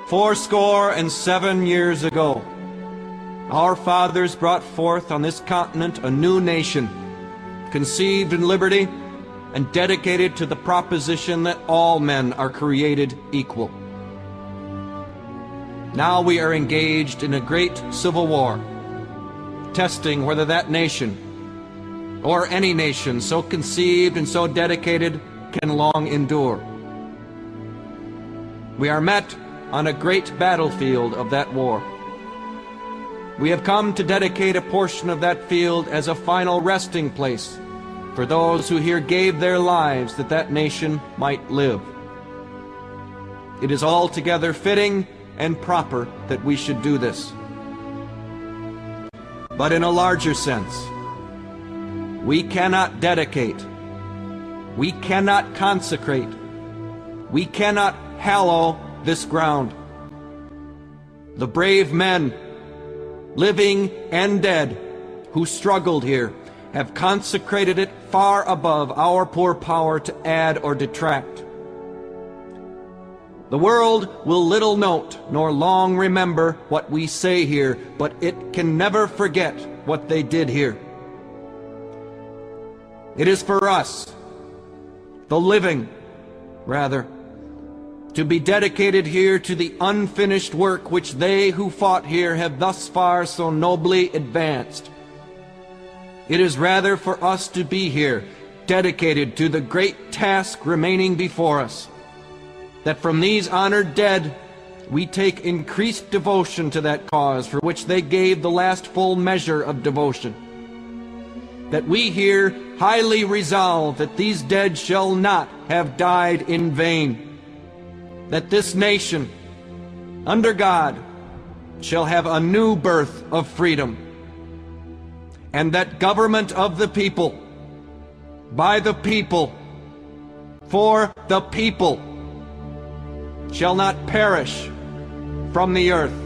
407 years ago, our fathers brought forth on this continent a new nation, conceived in liberty and dedicated to the proposition that all men are created equal. Now we are engaged in a great civil war, testing whether that nation, or any nation so conceived and so dedicated, can long endure. We are met on a great battlefield of that war. We have come to dedicate a portion of that field as a final resting place for those who here gave their lives that that nation might live. It is altogether fitting and proper that we should do this. But in a larger sense, we cannot dedicate, we cannot consecrate, we cannot hallow this ground. The brave men, living and dead, who struggled here, have consecrated it far above our poor power to add or detract. The world will little note nor long remember what we say here, but it can never forget what they did here. It is for us, the living, rather, to be dedicated here to the unfinished work which they who fought here have thus far so nobly advanced. It is rather for us to be here, dedicated to the great task remaining before us, that from these honored dead we take increased devotion to that cause for which they gave the last full measure of devotion. That we here highly resolve that these dead shall not have died in vain, that this nation, under God, shall have a new birth of freedom, and that government of the people, by the people, for the people, shall not perish from the earth.